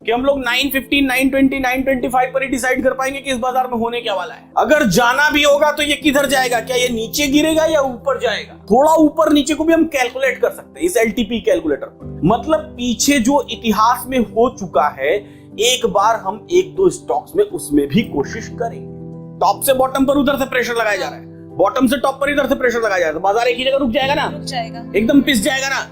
कि हम लोग 915, 920, 925 पर ही डिसाइड कर पाएंगे कि इस बाजार में होने क्या वाला है। अगर जाना भी होगा तो ये किधर जाएगा, क्या ये नीचे गिरेगा या ऊपर जाएगा? थोड़ा ऊपर नीचे को भी हम कैलकुलेट कर सकते हैं इस एलटीपी कैलकुलेटर पर। मतलब पीछे जो इतिहास में हो चुका है, एक बार हम एक दो स्टॉक्स में उसमें भी कोशिश करेंगे। टॉप से बॉटम पर उधर से प्रेशर लगाया जा रहा है, बॉटम से टॉप पर इधर से प्रेशर लगाया जा रहा है, तो बाजार एक ही जगह रुक जाएगा ना? रुक जाएगा, एकदम पिस जाएगा ना।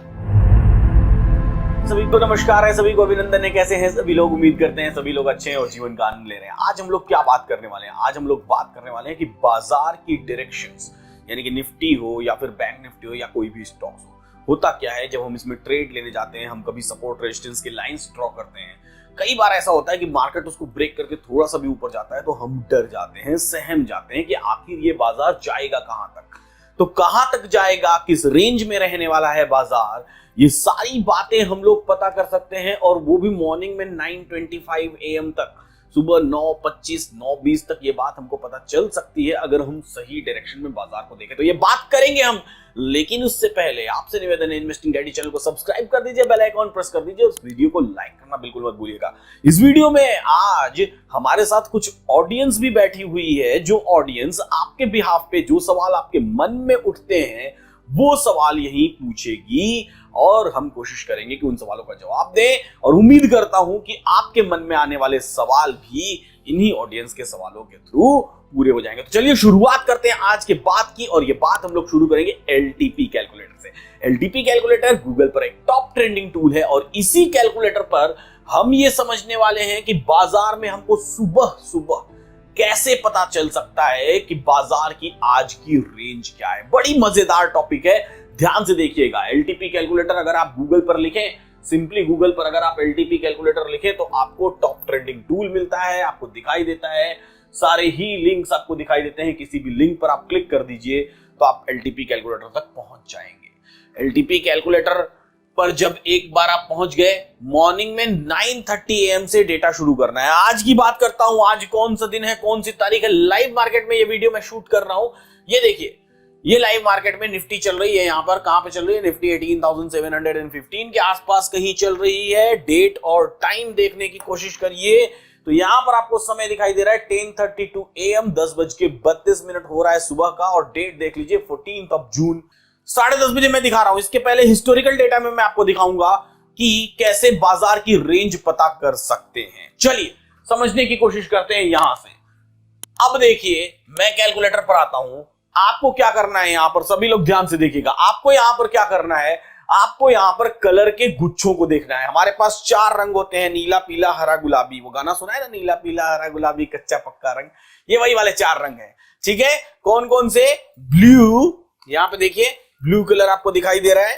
सभी को नमस्कार है, सभी को अभिनंदन है। कैसे हैं सभी लोग? उम्मीद करते हैं सभी लोग अच्छे हैं और जीवन का आनंद ले रहे हैं। आज हम लोग क्या बात करने वाले हैं? आज हम लोग बात करने वाले हैं कि बाजार की डायरेक्शंस, यानी कि निफ्टी हो या फिर बैंक निफ्टी हो या कोई भी स्टॉक्स हो, होता क्या है जब हम इसमें ट्रेड लेने जाते हैं, हम कभी सपोर्ट रेजिस्टेंस की लाइंस ड्रॉ करते हैं। कई बार ऐसा होता है कि मार्केट उसको ब्रेक करके थोड़ा सा भी ऊपर जाता है तो हम डर जाते हैं, सहम जाते हैं कि आखिर ये बाजार जाएगा कहां तक। तो कहां तक जाएगा, किस रेंज में रहने वाला है बाजार, ये सारी बातें हम लोग पता कर सकते हैं। और वो भी मॉर्निंग में 9:25 AM तक, सुबह 9:25, 9:20 तक ये बात हमको पता चल सकती है अगर हम सही डायरेक्शन में बाजार को देखें। तो ये बात करेंगे हम, लेकिन उससे पहले आपसे निवेदन है, इन्वेस्टिंग डैडी चैनल को सब्सक्राइब कर दीजिए, बेल आइकॉन प्रेस कर दीजिए, उस वीडियो को लाइक करना बिल्कुल मत भूलिएगा। इस वीडियो में आज हमारे साथ कुछ ऑडियंस भी बैठी हुई है, जो ऑडियंस आपके बिहाफ पे जो सवाल आपके मन में उठते हैं वो सवाल यही पूछेगी और हम कोशिश करेंगे कि उन सवालों का जवाब दें। और उम्मीद करता हूं कि आपके मन में आने वाले सवाल भी इन्हीं ऑडियंस के सवालों के थ्रू पूरे हो जाएंगे। तो चलिए शुरुआत करते हैं आज के बात की, और ये बात हम लोग शुरू करेंगे एलटीपी कैलकुलेटर से। एलटीपी कैलकुलेटर गूगल पर एक टॉप ट्रेंडिंग टूल है और इसी कैलकुलेटर पर हम ये समझने वाले हैं कि बाजार में हमको सुबह सुबह कैसे पता चल सकता है कि बाजार की आज की रेंज क्या है। बड़ी मजेदार टॉपिक है, ध्यान से देखिएगा। एलटीपी कैलकुलेटर अगर आप गूगल पर लिखें, सिंपली गूगल पर अगर आप एलटीपी कैलकुलेटर लिखें तो आपको टॉप ट्रेंडिंग टूल मिलता है, आपको दिखाई देता है, सारे ही लिंक्स आपको दिखाई देते हैं। किसी भी लिंक पर आप क्लिक कर दीजिए तो आप एलटीपी कैलकुलेटर तक पहुंच जाएंगे। एलटीपी कैलकुलेटर पर जब एक बार आप पहुंच गए, मॉर्निंग में 9:30 AM से डेटा शुरू करना है। आज की बात करता हूं, आज कौन सा दिन है, कौन सी तारीख है, लाइव मार्केट में ये वीडियो मैं शूट कर रहा हूं। ये देखिए, ये लाइव मार्केट में निफ्टी चल रही है। यहां पर कहां पे चल रही है? निफ्टी 18,715 के आसपास कहीं चल रही है। डेट और टाइम देखने की कोशिश करिए तो यहां पर आपको समय दिखाई दे रहा है 10:32 AM, 10:32 हो रहा है सुबह का। और डेट देख लीजिए 14 जून, 10:30 बजे मैं दिखा रहा हूं। इसके पहले हिस्टोरिकल डेटा में मैं आपको दिखाऊंगा कि कैसे बाजार की रेंज पता कर सकते हैं। चलिए समझने की कोशिश करते हैं यहां से। अब देखिए, मैं कैलकुलेटर पर आता हूं। आपको क्या करना है, यहां पर सभी लोग ध्यान से देखिएगा। आपको यहां पर क्या करना है, आपको यहां पर कलर के गुच्छों को देखना है। हमारे पास 4 रंग होते हैं, नीला, पीला, हरा, गुलाबी। वो गाना सुना है ना, नीला, पीला, हरा, गुलाबी, कच्चा पक्का रंग। ये वही वाले 4 रंग हैं, ठीक है। कौन कौन से? ब्लू, यहां पे देखिए ब्लू कलर आपको दिखाई दे रहा है,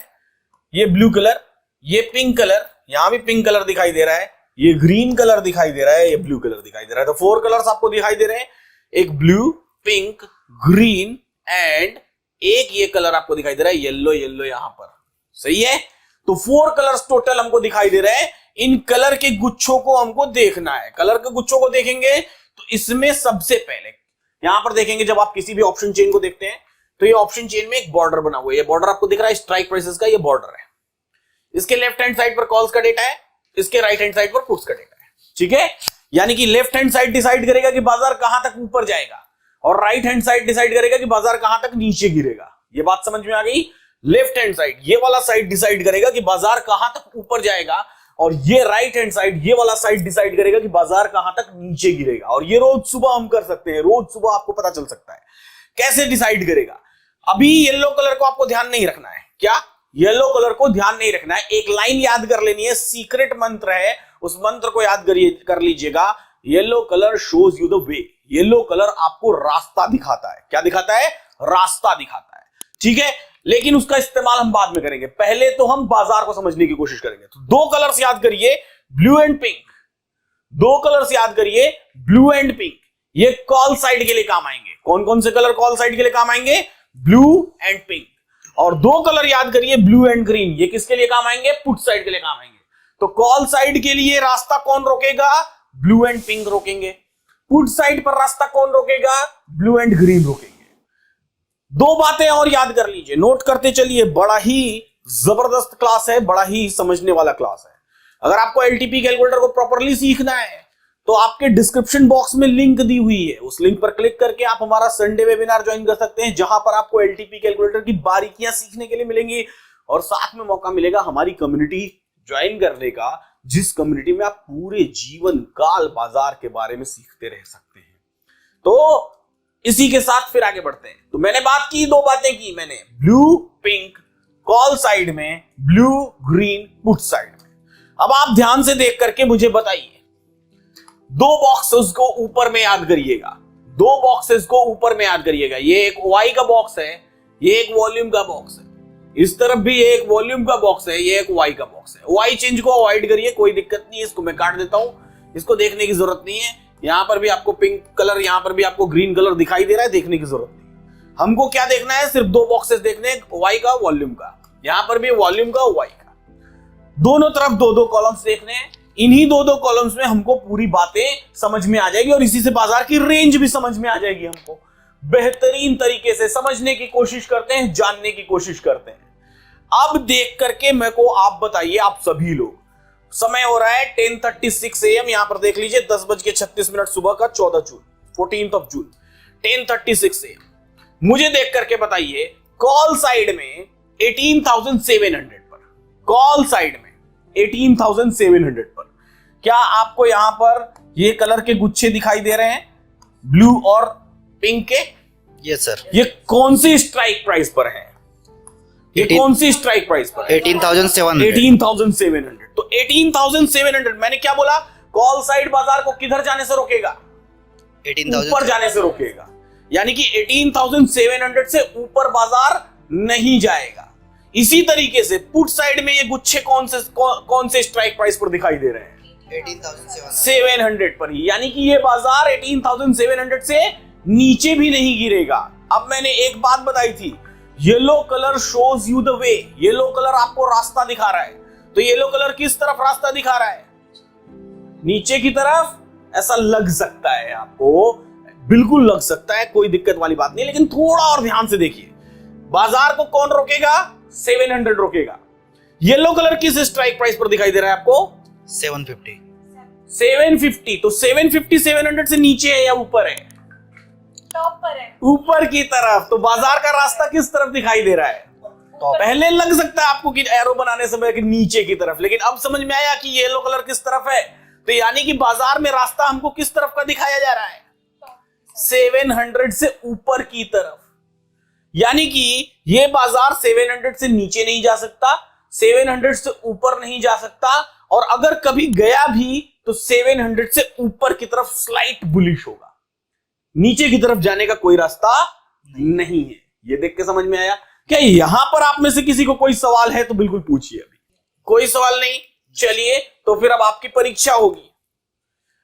ये ब्लू कलर। ये पिंक कलर, यहां भी पिंक कलर दिखाई दे रहा है। ये ग्रीन कलर दिखाई दे रहा है, ये ब्लू कलर दिखाई दे रहा है। तो 4 कलर्स आपको दिखाई दे रहे हैं, एक ब्लू, पिंक, ग्रीन एंड एक ये कलर आपको दिखाई दे रहा है येलो। येलो यहां पर, सही है। तो 4 कलर्स टोटल हमको दिखाई दे रहे हैं। इन कलर के गुच्छों को हमको देखना है। कलर के गुच्छों को देखेंगे तो इसमें सबसे पहले यहां पर देखेंगे, जब आप किसी भी ऑप्शन चेन को देखते हैं तो ये ऑप्शन चेन में एक बॉर्डर बना हुआ है। ये बॉर्डर आपको दिख रहा है स्ट्राइक प्राइसेस का, ये बॉर्डर है। इसके लेफ्ट हैंड साइड पर कॉल्स का डेटा है, इसके राइट हैंड साइड पर पुट्स का डेटा है, ठीक है। यानी कि लेफ्ट हैंड साइड डिसाइड करेगा कि बाजार कहां तक ऊपर जाएगा और राइट हैंड साइड डिसाइड करेगा कि बाजार कहां तक नीचे गिरेगा। ये बात समझ में आ गई? लेफ्ट हैंड साइड, ये वाला साइड डिसाइड करेगा कि बाजार कहां तक ऊपर जाएगा, और ये राइट हैंड साइड, ये वाला साइड डिसाइड करेगा कि बाजार कहां तक नीचे गिरेगा। और ये रोज सुबह हम कर सकते हैं, रोज सुबह आपको पता चल सकता है। कैसे डिसाइड करेगा? अभी येलो कलर को आपको ध्यान नहीं रखना है। क्या? येलो कलर को ध्यान नहीं रखना है। एक लाइन याद कर लेनी है, सीक्रेट मंत्र है, उस मंत्र को याद कर लीजिएगा। Yellow colour shows you the way. Yellow colour आपको रास्ता दिखाता है। क्या दिखाता है? रास्ता दिखाता है, ठीक है। लेकिन उसका इस्तेमाल हम बाद में करेंगे, पहले तो हम बाजार को समझने की कोशिश करेंगे। तो 2 कलर्स याद करिए, ब्लू एंड पिंक। 2 कलर्स याद करिए, ब्लू एंड पिंक। ये कॉल साइड के लिए काम आएंगे। कौन कौन से कलर कॉल साइड के लिए काम आएंगे? Blue and pink. और 2 कलर याद करिए, ब्लू एंड ग्रीन। ये किसके लिए काम आएंगे? पुट साइड के लिए काम आएंगे। तो कॉल साइड के लिए रास्ता कौन रोकेगा? ब्लू एंड पिंक रोकेंगे। पुट साइड पर रास्ता कौन रोकेगा? ब्लू एंड ग्रीन रोकेंगे। 2 बातें और याद कर लीजिए, नोट करते चलिए। बड़ा ही जबरदस्त क्लास है, बड़ा ही समझने वाला क्लास है। अगर आपको एलटीपी कैलकुलेटर को प्रॉपरली सीखना है तो आपके डिस्क्रिप्शन बॉक्स में लिंक दी हुई है, उस लिंक पर क्लिक करके आप हमारा संडे वेबिनार ज्वाइन कर सकते हैं, जहां पर आपको एलटीपी कैलकुलेटर की बारीकियां सीखने के लिए मिलेंगी और साथ में मौका मिलेगा हमारी कम्युनिटी ज्वाइन करने का, जिस कम्युनिटी में आप पूरे जीवन काल बाजार के बारे में सीखते रह सकते हैं। तो इसी के साथ फिर आगे बढ़ते हैं। तो मैंने बात की, दो बातें की मैंने, ब्लू पिंक कॉल साइड में, ब्लू ग्रीन पुट साइड में। अब आप ध्यान से देख करके मुझे बताइए, दो बॉक्सेस को ऊपर में याद करिएगा, दो बॉक्सेस को ऊपर में याद करिएगा। ये एक वाई का बॉक्स है, ये एक वॉल्यूम का बॉक्स है, इस तरफ भी एक वॉल्यूम का बॉक्स है, ये एक वाई का बॉक्स है। वाई चेंज को अवॉइड करिए, कोई दिक्कत नहीं है, इसको मैं काट देता हूं, इसको देखने की जरूरत नहीं है। यहां पर भी आपको पिंक कलर, यहां पर भी आपको ग्रीन कलर दिखाई दे रहा है, देखने की जरूरत नहीं। हमको क्या देखना है, सिर्फ दो बॉक्सेस देखने हैं, वाई का वॉल्यूम का, यहां पर भी वॉल्यूम का वाई का, दोनों तरफ दो दो कॉलम्स देखने हैं। इन्हीं दो दो कॉलम्स में हमको पूरी बातें समझ में आ जाएगी और इसी से बाजार की रेंज भी समझ में आ जाएगी। हमको बेहतरीन तरीके से समझने की कोशिश करते हैं, जानने की कोशिश करते हैं। अब देख करके मेरे को आप बताइए, आप सभी लोग, समय हो रहा है 10:36 AM, यहां पर देख लीजिए 10:36 सुबह का 14 जून 14th of June 10:36 AM। मुझे देख करके बताइए, कॉल साइड में 18,700 पर, कॉल साइड में 18,700 पर क्या आपको यहां पर ये कलर के गुच्छे दिखाई दे रहे हैं, ब्लू और पिंक के? Yes sir. ये कौन सी स्ट्राइक प्राइस पर है? ये कौन सी स्ट्राइक प्राइस पर? 18,700। 18,700। तो 18,700 मैंने क्या बोला, कॉल साइड बाजार को किधर जाने से रोकेगा? 18,000 ऊपर जाने से रोकेगा, यानी कि 18,700 से ऊपर बाजार नहीं जाएगा। इसी तरीके से पुट साइड में ये गुच्छे कौन से स्ट्राइक प्राइस पर दिखाई दे रहे हैं? 18,700 पर ही, यानी कि ये बाजार 18,700 से नीचे भी नहीं गिरेगा। अब मैंने एक बात बताई थी, yellow colour shows you the way, yellow colour आपको रास्ता दिखा रहा है। तो येलो कलर किस तरफ रास्ता दिखा रहा है? नीचे की तरफ। ऐसा लग सकता है आपको, बिल्कुल लग सकता है, कोई दिक्कत वाली बात नहीं, लेकिन थोड़ा और ध्यान से देखिए, बाजार को कौन रोकेगा? 700 रोकेगा। येलो कलर किस स्ट्राइक प्राइस पर दिखाई दे रहा है आपको? 750। 750। तो 750 700 से नीचे है या ऊपर है? टॉप पर है, ऊपर की तरफ। तो बाजार का रास्ता किस तरफ दिखाई दे रहा है? तो पहले लग सकता है आपको कि एरो बनाने समय कि नीचे की तरफ, लेकिन अब समझ में आया कि येलो कलर किस तरफ है। तो यानी कि बाजार में रास्ता हमको किस तरफ का दिखाया जा रहा है? 700 से ऊपर की तरफ। यानी कि ये बाजार 700 से नीचे नहीं जा सकता, 700 से ऊपर नहीं जा सकता, और अगर कभी गया भी तो 700 से ऊपर की तरफ स्लाइट बुलिश होगा, नीचे की तरफ जाने का कोई रास्ता नहीं है। ये देख के समझ में आया? क्या यहां पर आप में से किसी को कोई सवाल है तो बिल्कुल पूछिए। अभी कोई सवाल नहीं? चलिए, तो फिर अब आपकी परीक्षा होगी।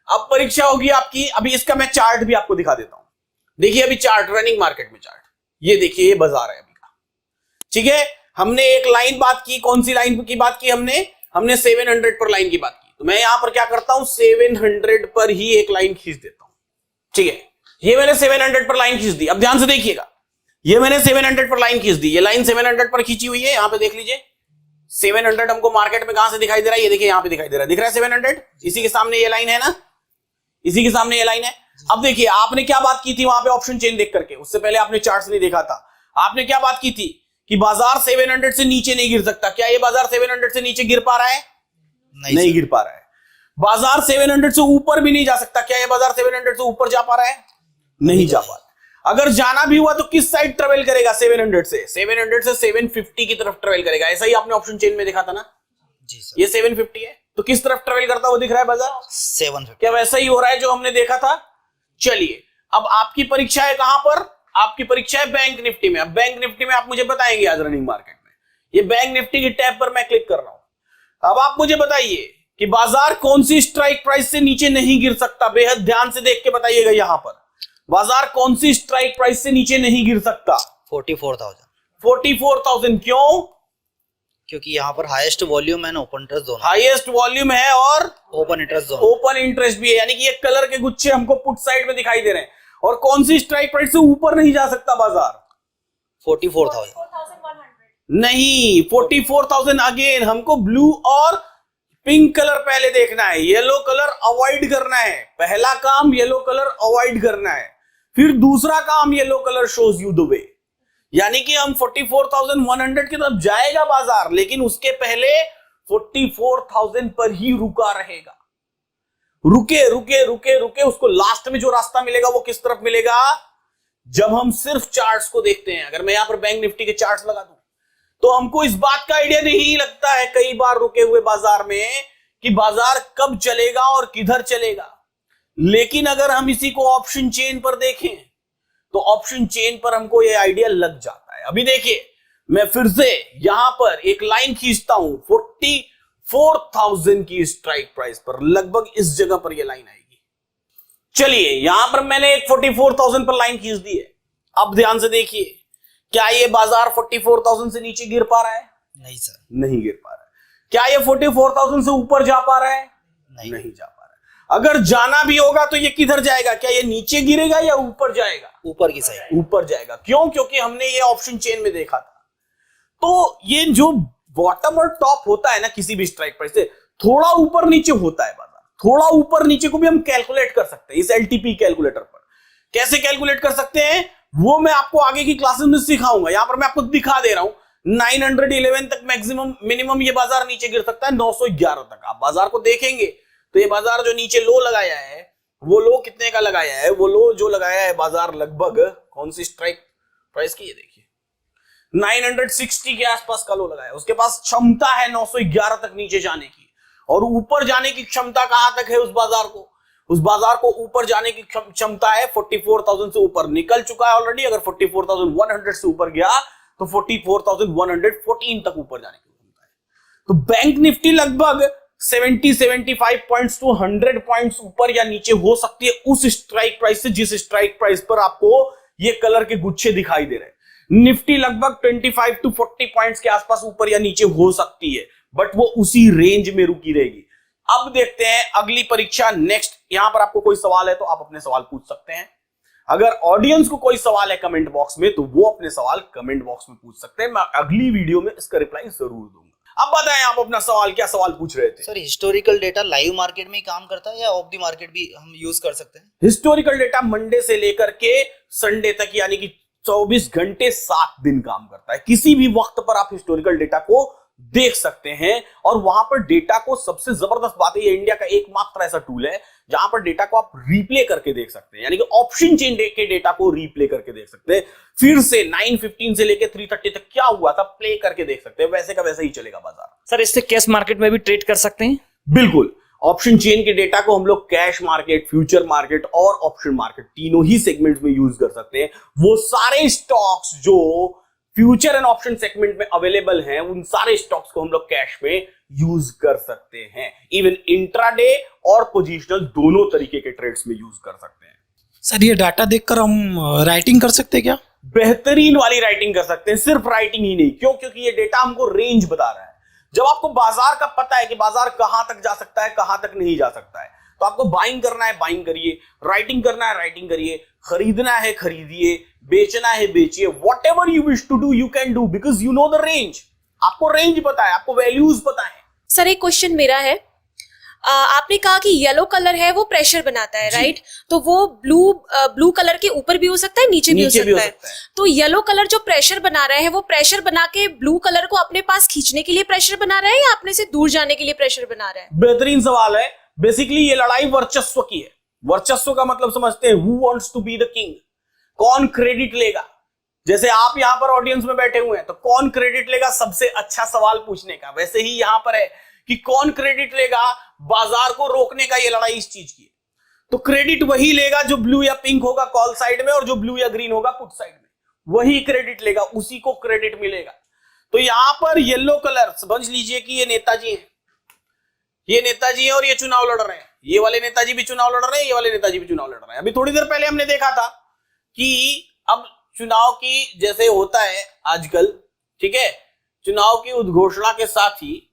अब परीक्षा होगी आपकी। अभी इसका मैं चार्ट भी आपको दिखा देता हूं। देखिए अभी चार्ट, रनिंग मार्केट में चार्ट, ये देखिए, ये बाजार है अभी का। ठीक है, हमने एक लाइन बात की, कौन सी लाइन की बात की? हमने 700 पर लाइन की बात की। तो मैं यहां पर क्या करता हूं, 700 पर ही एक लाइन खींच देता हूं। ठीक है, ये मैंने 700 पर लाइन खींच दी। अब ध्यान से देखिएगा, ये मैंने 700 पर लाइन खींच दी, ये लाइन 700 पर खींची हुई है। यहां पे देख लीजिए 700 हमको मार्केट में कहां से दिखाई दे रहा है? ये देखिए यहां पे दिखाई दे रहा है, दिख रहा है 700? इसी के सामने ये लाइन है ना, इसी के सामने ये लाइन है। अब देखिए आपने क्या बात की थी वहां पे ऑप्शन चेन देख करके, उससे पहले आपने चार्ट्स नहीं देखा था। आपने क्या बात की थी कि बाजार 700 से नीचे नहीं गिर सकता। क्या ये बाजार 700 से नीचे गिर पा रहा है? नहीं गिर पा रहा है। बाजार 700 से ऊपर भी नहीं जा सकता। क्या ये बाजार 700 से ऊपर जा पा रहा है? नहीं जा पा रहा। अगर जाना भी हुआ तो किस साइड ट्रेवल करेगा? 700 से 750 की तरफ ट्रेवल करेगा। ऐसा ही आपने ऑप्शन चेन में देखा था ना जी सर। ये 750 है, तो किस तरफ ट्रेवल करता हुआ दिख रहा है बाजार? 750। क्या वैसा ही हो रहा है जो हमने देखा था? चलिए, अब आपकी परीक्षा है कहां पर? आपकी परीक्षा है बैंक निफ्टी में। अब बैंक निफ्टी में आप मुझे बताएंगे आज रनिंग मार्केट में। ये बैंक निफ्टी की टैब पर मैं क्लिक कर रहा हूं। अब आप मुझे बताइए कि बाजार कौन सी स्ट्राइक प्राइस से नीचे नहीं गिर सकता? बेहद ध्यान से देख के बताइएगा। यहां पर बाजार कौन सी स्ट्राइक प्राइस से नीचे नहीं गिर सकता? 44,000। 44,000। क्यों? क्योंकि यहाँ पर हाईएस्ट वॉल्यूम है ना, open interest zone. Highest volume है और open interest zone, open interest भी है, यानी कि ये कलर के गुच्छे हमको पुट साइड में दिखाई दे रहे हैं। और कौन सी स्ट्राइक प्राइस से ऊपर नहीं जा सकता बाजार? 44,000। 44,100। नहीं, 44,000 अगेन हमको ब्लू और पिंक कलर पहले देखना है, येलो कलर अवॉइड करना है। पहला काम येलो कलर अवॉइड करना है, फिर दूसरा काम yellow colour shows you the way. यानी कि हम 44,100 की तरफ जाएगा बाजार, लेकिन उसके पहले 44,000 पर ही रुका रहेगा। रुके रुके रुके रुके, उसको लास्ट में जो रास्ता मिलेगा वो किस तरफ मिलेगा? जब हम सिर्फ चार्ट्स को देखते हैं। अगर मैं यहां पर बैंक निफ्टी के चार्ट्स लगा दूं तो हमको इस बात का आइडिया नहीं लगता है कई बार रुके हुए बाजार में कि बाजार कब चलेगा और किधर चलेगा। लेकिन अगर हम इसी को ऑप्शन चेन पर देखें तो ऑप्शन चेन पर हमको यह आइडिया लग जाता है। अभी देखिए, मैं फिर से यहां पर एक लाइन खींचता हूं 44,000 की स्ट्राइक प्राइस पर, लगभग इस जगह पर यह लाइन आएगी। चलिए, यहां पर मैंने एक 44,000 पर लाइन खींच दी है। अब ध्यान से देखिए, क्या ये बाजार 44,000 से नीचे गिर पा रहा है? नहीं सर, नहीं गिर पा रहा है। क्या ये 44,000 से ऊपर जा पा रहा है? नहीं जा पा रहा है। अगर जाना भी होगा तो ये किधर जाएगा? क्या ये नीचे गिरेगा या ऊपर जाएगा? ऊपर की साइड। ऊपर जाएगा। क्यों? क्योंकि हमने ये ऑप्शन चेन में देखा था। तो ये जो बॉटम और टॉप होता है ना किसी भी स्ट्राइक प्राइस से, थोड़ा ऊपर नीचे होता है बाजार। थोड़ा ऊपर नीचे को भी हम कैलकुलेट कर सकते हैं इस एलटीपी कैलकुलेटर पर। कैसे कैलकुलेट कर सकते हैं वो मैं आपको आगे की क्लासेस में सिखाऊंगा। यहां पर मैं आपको दिखा दे रहा हूं 911 तक मैक्सिमम मिनिमम ये बाजार नीचे गिर सकता है, 911 तक। आप बाजार को देखेंगे तो ये बाजार जो नीचे लो लगाया है वो लो कितने का लगाया है? वो लो जो लगाया है बाजार लगभग कौन सी स्ट्राइक प्राइस की, ये देखिए 960 के आसपास का लो लगाया। उसके पास क्षमता है 911 तक नीचे जाने की, और ऊपर जाने की क्षमता कहां तक है उस बाजार को? उस बाजार को ऊपर जाने की क्षमता है 44,000 से ऊपर। निकल चुका है ऑलरेडी। अगर 44,100 से ऊपर गया तो 44,114 तक ऊपर जाने की क्षमता है। तो बैंक निफ्टी लगभग 70-75 पॉइंट्स टू 100 पॉइंट्स ऊपर या नीचे हो सकती है उस स्ट्राइक प्राइस से जिस स्ट्राइक प्राइस पर आपको ये कलर के गुच्छे दिखाई दे रहे हैं। निफ्टी लगभग 25-40 पॉइंट्स के आसपास ऊपर या नीचे हो सकती है, बट वो उसी रेंज में रुकी रहेगी। अब देखते हैं अगली परीक्षा नेक्स्ट। यहां पर आपको कोई सवाल है तो आप अपने सवाल पूछ सकते हैं। अगर ऑडियंस को कोई सवाल है कमेंट बॉक्स में तो वो अपने सवाल कमेंट बॉक्स में पूछ सकते हैं। मैं अगली वीडियो में इसका रिप्लाई जरूर दूंगा। अब बताएं आप अपना सवाल, क्या सवाल पूछ रहे थे? Sir, historical data live market में ही काम करता है या ऑफ द मार्केट भी हम यूज कर सकते हैं? हिस्टोरिकल डेटा मंडे से लेकर के संडे तक यानी कि 24 घंटे 7 दिन काम करता है। किसी भी वक्त पर आप हिस्टोरिकल डेटा को देख सकते हैं, और वहां पर डेटा को सबसे जबरदस्त बात है, ये इंडिया का एकमात्र ऐसा टूल है जहां पर डेटा को आप रिप्ले करके देख सकते हैं। यानी कि ऑप्शन चेन के डेटा को रिप्ले करके देख सकते हैं। फिर से 9:15 से लेकर 3:30 तक क्या हुआ था प्ले करके देख सकते हैं। वैसे का वैसे ही चलेगा बाजार। सर, इससे कैश मार्केट में भी ट्रेड कर सकते हैं? बिल्कुल। ऑप्शन चेन के डेटा को हम लोग कैश मार्केट, फ्यूचर मार्केट और ऑप्शन मार्केट तीनों ही सेगमेंट्स में यूज कर सकते हैं। वो सारे स्टॉक्स जो फ्यूचर एंड ऑप्शन सेगमेंट में अवेलेबल हैं, उन सारे स्टॉक्स को हम लोग कैश में यूज कर सकते हैं। इवन इंट्राडे और पोजिशनल दोनों तरीके के ट्रेड्स में यूज कर सकते हैं। सर, ये डाटा देखकर हम राइटिंग कर सकते हैं क्या? बेहतरीन वाली राइटिंग कर सकते हैं। सिर्फ राइटिंग ही नहीं, क्यों? क्योंकि ये डेटा हमको रेंज बता रहा है। जब आपको बाजार का पता है कि बाजार कहां तक जा सकता है, कहां तक नहीं जा सकता है, तो आपको बाइंग करना है बाइंग करिए, राइटिंग करना है राइटिंग करिए, खरीदना है खरीदिए, बेचना है बेचिए। Whatever you wish to do you can do because you know the range. आपको रेंज पता है, आपको वैल्यूज पता है। सर, एक क्वेश्चन मेरा है। आपने कहा कि येलो कलर है वो प्रेशर बनाता है, राइट? तो वो ब्लू कलर के ऊपर भी हो सकता है, नीचे भी हो सकता है। तो येलो कलर जो प्रेशर बना रहा है वो प्रेशर बना के ब्लू कलर को अपने पास खींचने के लिए प्रेशर बना रहा है या अपने से दूर जाने के लिए प्रेशर बना रहा है? बेहतरीन सवाल है। बेसिकली ये लड़ाई वर्चस्व की है। वर्चस्व का मतलब समझते हैं, who wants to be the king. कौन क्रेडिट लेगा? जैसे आप यहां पर ऑडियंस में बैठे हुए हैं तो कौन क्रेडिट लेगा सबसे अच्छा सवाल पूछने का? वैसे ही यहां पर है कि कौन क्रेडिट लेगा बाजार को रोकने का। ये लड़ाई इस चीज की है। तो क्रेडिट वही लेगा जो ब्लू या पिंक होगा कॉल साइड में, और जो ब्लू या ग्रीन होगा पुट साइड में, वही क्रेडिट लेगा, उसी को क्रेडिट मिलेगा। तो यहां पर येलो कलर समझ लीजिए कि ये नेताजी है, ये नेताजी है और ये चुनाव लड़ रहे हैं। ये वाले नेताजी भी चुनाव लड़ रहे हैं, ये वाले नेताजी भी चुनाव लड़ रहे हैं। अभी थोड़ी देर पहले हमने देखा था कि अब चुनाव की जैसे होता है आजकल, ठीक है, चुनाव की उद्घोषणा के साथ ही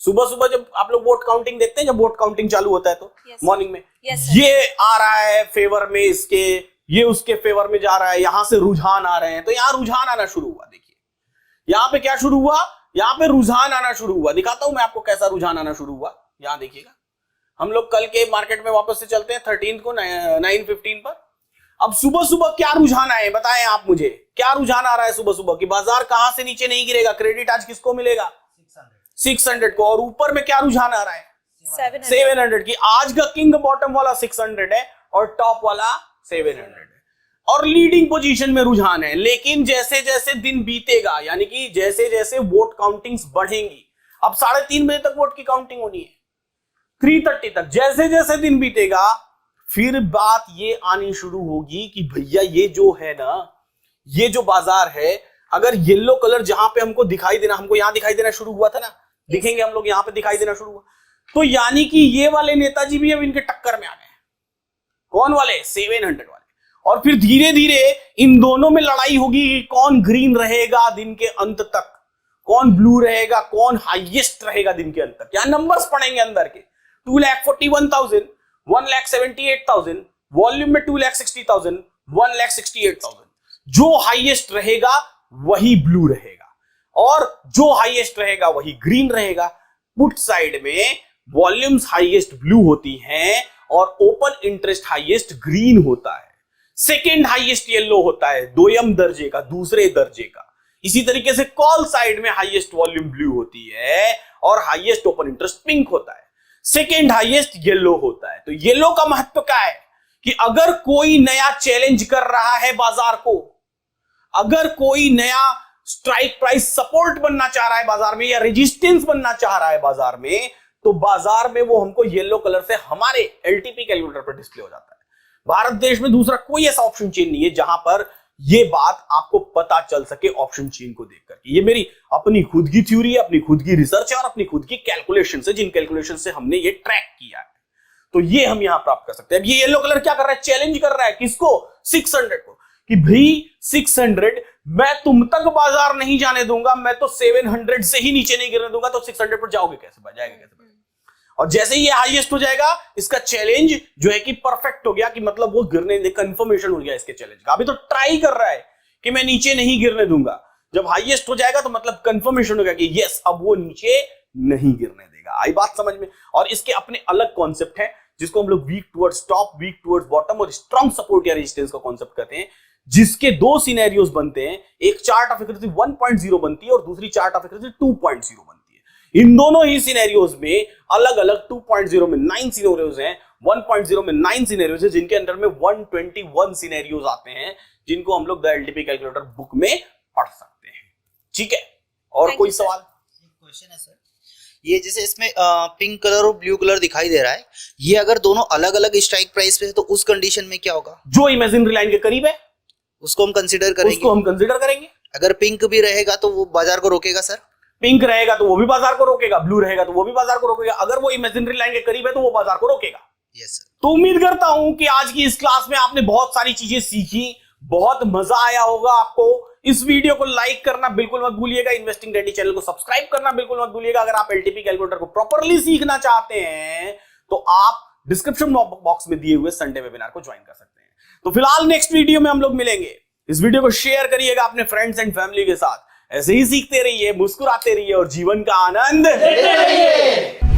सुबह सुबह जब आप लोग वोट काउंटिंग देखते हैं, जब वोट काउंटिंग चालू होता है तो मॉर्निंग में ये आ रहा है फेवर में इसके, ये उसके फेवर में जा रहा है, यहां से रुझान आ रहे हैं। तो यहां रुझान आना शुरू हुआ। देखिए यहां पे क्या शुरू हुआ यहाँ पे रुझान आना शुरू हुआ। दिखाता हूं मैं आपको कैसा रुझान आना शुरू हुआ। यहाँ देखिएगा, हम लोग कल के मार्केट में वापस से चलते हैं 13 को 9:15 पर। अब सुबह सुबह क्या रुझान आए बताएं आप मुझे, क्या रुझान आ रहा है सुबह सुबह कि बाजार कहां से नीचे नहीं गिरेगा, क्रेडिट आज किसको मिलेगा 600 को, और ऊपर में क्या रुझान आ रहा है 700 की। आज का किंग बॉटम वाला 600 है और टॉप वाला 700 है और लीडिंग पोजीशन में रुझान है। लेकिन जैसे जैसे दिन बीतेगा, यानी कि जैसे जैसे वोट काउंटिंग्स बढ़ेंगी, अब 3:30 बजे तक वोट की काउंटिंग होनी है, 3:30 तक, जैसे जैसे दिन बीतेगा फिर बात ये आनी शुरू होगी कि भैया ये जो है ना, ये जो बाजार है, अगर येलो कलर जहां पे हमको दिखाई देना, हमको यहां दिखाई देना शुरू हुआ था ना, दिखेंगे हम लोग यहां पे दिखाई देना शुरू हुआ, तो यानी कि ये वाले नेताजी भी अब इनके टक्कर में आ गए। कौन वाले 700 वाले। और फिर धीरे धीरे इन दोनों में लड़ाई होगी कि कौन ग्रीन रहेगा दिन के अंत तक, कौन ब्लू रहेगा, कौन हाईएस्ट रहेगा दिन के अंत तक। यहां नंबर्स पड़ेंगे अंदर के, 2,41,000, 1,78,000, वॉल्यूम में 2,60,000, 1,68,000। जो हाईएस्ट रहेगा वही ब्लू रहेगा और जो हाईएस्ट रहेगा वही ग्रीन रहेगा। पुट साइड में वॉल्यूम्स हाईएस्ट ब्लू होती हैं और ओपन इंटरेस्ट हाईएस्ट ग्रीन होता है। सेकेंड हाईएस्ट येलो होता है, दोयम दर्जे का, दूसरे दर्जे का। इसी तरीके से कॉल साइड में हाईएस्ट वॉल्यूम ब्लू होती है और हाईएस्ट ओपन इंटरेस्ट पिंक होता है। सेकेंड हाईएस्ट येलो होता है। तो येलो का महत्व क्या है कि अगर कोई नया चैलेंज कर रहा है बाजार को, अगर कोई नया स्ट्राइक प्राइस सपोर्ट बनना चाह रहा है बाजार में या रेजिस्टेंस बनना चाह रहा है बाजार में, तो बाजार में वो हमको येलो कलर से हमारे एलटीपी कैलकुलेटर पर डिस्प्ले हो जाता है। भारत देश में दूसरा कोई ऐसा ऑप्शन चेन नहीं है जहां पर ये बात आपको पता चल सके ऑप्शन चेन को देख करके। ये मेरी अपनी खुद की थ्योरी है, अपनी खुद की रिसर्च है और अपनी खुद की कैलकुलेशन है, जिन कैलकुलेशन से हमने ये ट्रैक किया है। तो ये हम यहां प्राप्त कर सकते हैं। अब ये येलो कलर क्या कर रहा है, चैलेंज कर रहा है किसको, 600 को, कि भाई 600 मैं तुम तक बाजार नहीं जाने दूंगा, मैं तो 700 से ही नीचे नहीं गिरने दूंगा, तो 600 पर जाओगे कैसे, जाएगा कैसे। और जैसे ही ये हाईएस्ट हो जाएगा, इसका चैलेंज जो है कि परफेक्ट हो गया, कि मतलब वो गिरने कंफर्मेशन हो गया इसके चैलेंज का। अभी तो ट्राई कर रहा है कि मैं नीचे नहीं गिरने दूंगा, जब हाईएस्ट हो जाएगा तो मतलब कंफर्मेशन हो गया कि यस अब वो नीचे नहीं गिरने देगा। आई बात समझ में। और इसके अपने अलग कॉन्सेप्ट है जिसको हम लोग weak towards top, weak towards bottom और स्ट्रॉन्ग सपोर्ट या रेजिस्टेंस का कॉन्सेप्ट कहते हैं, जिसके दो सिनेरियोज बनते हैं। एक चार्ट ऑफ एक्यूरेसी 1.0 बनती है और दूसरी चार्ट ऑफ एक्यूरेसी 2.0 बनती है। इन दोनों ही सिनेरियोज में अलग अलग 2.0 में 9 सिनेरियोज हैं, 1.0 में 9 सिनेरियोज हैं, जिनके अंदर में 121 सिनेरियोज आते हैं, जिनको हम लोग द एलटीपी कैलकुलेटर बुक में पढ़ सकते हैं। ठीक है, और कोई सवाल? क्वेश्चन है सर, ये जैसे इसमें पिंक कलर और ब्लू कलर दिखाई दे रहा है, ये अगर दोनों अलग अलग स्ट्राइक प्राइस पे है तो उस कंडीशन में क्या होगा? जो इमेजिनरी लाइन के करीब है उसको हम कंसीडर करेंगे। उसको हम कंसीडर करेंगे। अगर पिंक भी रहेगा तो वो बाजार को रोकेगा सर? पिंक रहेगा तो वो भी बाजार को रोकेगा, ब्लू रहेगा तो वो भी बाजार को रोकेगा। अगर वो इमेजिनरी लाइन के करीब है तो वो बाजार को रोकेगा। Yes sir. तो उम्मीद करता हूं कि आज की इस क्लास में आपने बहुत सारी चीजें सीखी, बहुत मजा आया होगा आपको। इस वीडियो को लाइक करना बिल्कुल मत भूलिएगा, इन्वेस्टिंग डैडी चैनल को सब्सक्राइब करना बिल्कुल मत भूलिएगा। अगर आप एलटीपी कैलकुलेटर को प्रॉपर्ली सीखना चाहते हैं तो आप डिस्क्रिप्शन बॉक्स में दिए हुए संडे वेबिनार को ज्वाइन कर सकते हैं। तो फिलहाल नेक्स्ट वीडियो में हम लोग मिलेंगे। इस वीडियो को शेयर करिएगा अपने फ्रेंड्स एंड फैमिली के साथ। ऐसे ही सीखते रहिए, मुस्कुराते रहिए और जीवन का आनंद लेते रहिए।